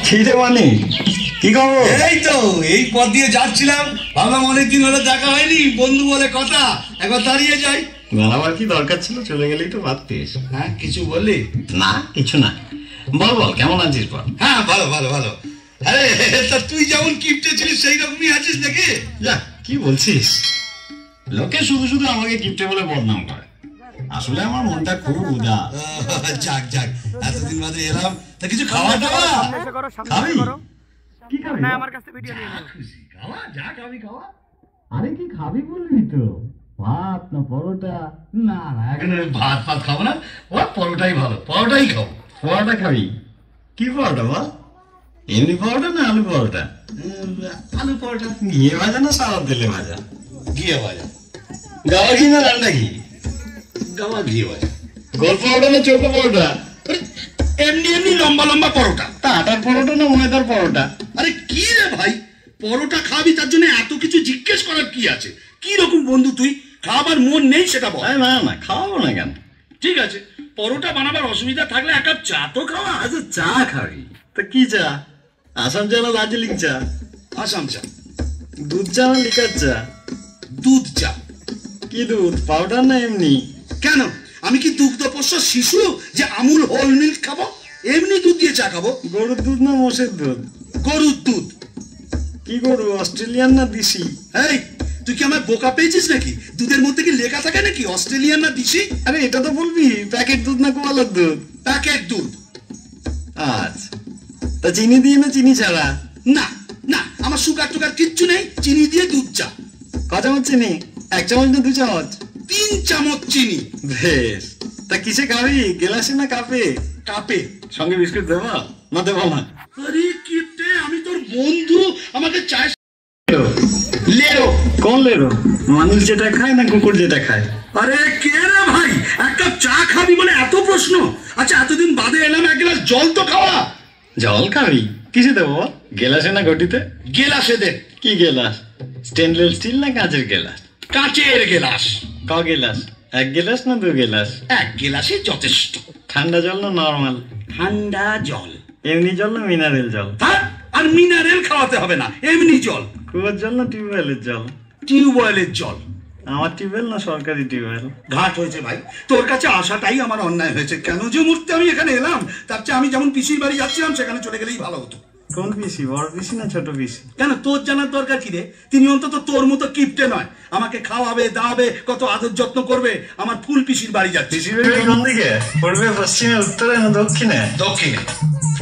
খিদে মানে কি খবর? এই তো এই পথ দিয়ে যাচ্ছিলাম, ভাবলাম অনেকদিন হলে দেখা হয়নি, বন্ধু বলে কথা, একবার দাঁড়িয়ে যাই। দাঁড়াবার কি দরকার ছিল? চলে গেলেই তো ভাবতিস। হ্যাঁ কিছু বললি? না কিছু না, বল বল কেমন আছিস বল। হ্যাঁ ভালো ভালো ভালো। আরে তা তুই যেমন কিপটে ছিলিস সেই রকমই আছিস নাকি? যা কি বলছিস, লোকে শুধু শুধু আমাকে কিপটে বলে বদনাম করে, আসলে আমার মনটা খুব উদাস। যাক যাক, এতদিন বাদে এলাম, তা কিছু খাওয়া দাওয়া খাবি? কি খাবি? না আমার কাছে ভিডিও নিয়ে নাও। খাওয়া যা খাবি খাওয়া। আরে কি খাবি বলবি তো? ভাত না পরোটা? না না এখন ভাত ফাত খাবো না, ও পরোটাই ভালো, পরোটাই খাবো। পরোটা খাবি? কি পরোটা বল? এমনি পরোটা না আলু পরোটা? আলু পরোটা। ঘিয়ে ভাজা না সাদা তেলে ভাজা? ঘিয়ে ভাজা। গাওয়া ঘি না রান্না ঘি? গাওয়া ঘিয়ে ভাজা। গোল পরোটা না চৌকো পরোটা? এমনি এমনি লম্বা লম্বা পরোটা। তা আটার পরোটা না ময়দার পরোটা? আরে কি রে ভাই, পরোটা খাবি তার জন্য এত কিছু জিজ্ঞেস করার কি আছে? কি রকম বন্ধু তুই, খাবার মন নেই সেটা বল। না না খাওয়াবো না কেন? ঠিক আছে, পরোটা বানাবার অসুবিধা থাকলে এক কাপ চা তো খাওয়া। আচ্ছা চা খাবি? তা কি চা? আসাম চা না দার্জিলিং চা? আসাম চা। দুধ চা না লিকার চা? দুধ চা। কি দুধ, পাউডার না এমনি? কেন, আমি কি দুগ্ধপোষ্য শিশু যে আমুল হোল মিল্ক খাবো? এমনি দুধ দিয়ে চা খাবো। গরুর দুধ না মোষের দুধ? গরুর দুধ। কি গরু, অস্ট্রেলিয়ান না দেশি? এই তুই কি আমার বোকা পেয়েছিস নাকি? দুধের মধ্যে কি লেখা থাকে নাকি অস্ট্রেলিয়ান না দেশি? আরে এটা তো বলবি প্যাকেট দুধ না গোয়ালের দুধ? প্যাকেট দুধ। আচ্ছা, তা চিনি দিয়ে না চিনি ছাড়া? না না, আমার সুগার টুগার কিচ্ছু নেই, চিনি দিয়ে দুধ চা। ক চামচ চিনি? 1 চামচ না 2 চামচ? 3 চামচ চিনি। বেশ, তা কিসে খাবি, গেলাসে না কাপে? কাপে। সঙ্গে বিস্কুট দেবো না দেবো না? আরে কিপটে, আমি তোর বন্ধু, আমাকে চায়। লেরো। কোন লেরো, মানুষ যেটা খায় না কুকুর যেটা খায়? আরে কে রে ভাই, এক কাপ চা খাবি বলে এত প্রশ্ন? আচ্ছা এতদিন বাদে এলাম, এক গ্লাস জল তো খাওয়া। জল খাবি? কিসে দেবো, গেলাসে না ঘটিতে? গেলাসে দে। কি গেলাস, স্টেনলেস স্টিল না কাঁচের গেলাস? কাঁচের গেলাস। ক গেলাস, 1 গেলাস না 2 গেলাস? এক গেলাসে যথেষ্ট। ঠান্ডা জল না নরমাল? ঠান্ডা জল। এমনি জল না মিনারেল জল? হ্যাঁ, আর মিনারেল খাওয়াতে হবে না, এমনি জল। কুয়োর জল না টিউবওয়েলের জল? টিউবওয়েলের জল। আমার টিউবওয়েল না সরকারি টিউবওয়েল? ঘাট হয়েছে ভাই, তোর কাছে আসাটাই আমার অন্যায় হয়েছে। কেন যে মুহূর্তে আমি এখানে এলাম, তার চেয়ে আমি যেমন পিসির বাড়ি যাচ্ছিলাম সেখানে চলে গেলেই ভালো হতো। কোন পিসি, বড় পিসি না ছোট পিসি? কেন, তোর জানার দরকার কি রে? তিনি অন্তত তোর মতো কিপটে নয়, আমাকে খাওয়াবে দাওয়াবে, কত আদর যত্ন করবে। আমার ফুল পিসির বাড়ি যাচ্ছে। পিসির বাড়ি কোন দিকে, পূর্বে পশ্চিমে উত্তরে না দক্ষিণে? দক্ষিণে।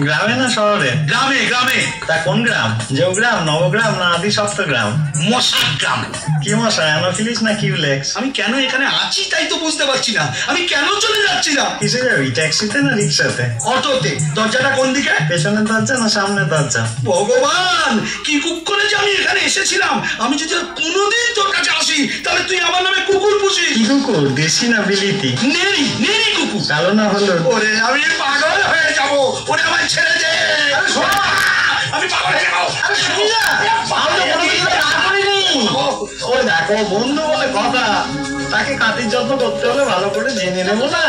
গ্রামে না শহরে? গ্রামে গ্রামে। তা কোন গ্রাম, জৌগ্রাম নবগ্রাম না আদি সপ্তগ্রাম? মশার গ্রাম। কি মশা, অ্যানোফিলিস না কিউলেক্স? আমি কেন এখানে আছি তাই তো বুঝতে পারছি না, আমি কেন চলে যাচ্ছি না। কিসে যাবি, ট্যাক্সিতে না রিক্সাতে? অটোতে। দরজাটা কোন দিকে? পেছনের দরজা না সামনের দরজা? ভগবান, কি কুকুরে যে আমি এখানে এসেছিলাম। আমি যদি কোনোদিন তোর কাছে আসি তাহলে তুই আমার নামে কুকুর পুষিস। কি কুকুর, দেশি না বিলিতি? নেরি নেরি কুকুর। কালো না হলো? ওরে আমি পাগল হয়ে যাবো, ওরে আমায় ছেড়ে দে। আমি পাগল হয়ে যাবো। ও দেখো বন্ধু বলে কথা, তাকে কাতির যত্ন করতে হলে ভালো করে জেনে নেবো না?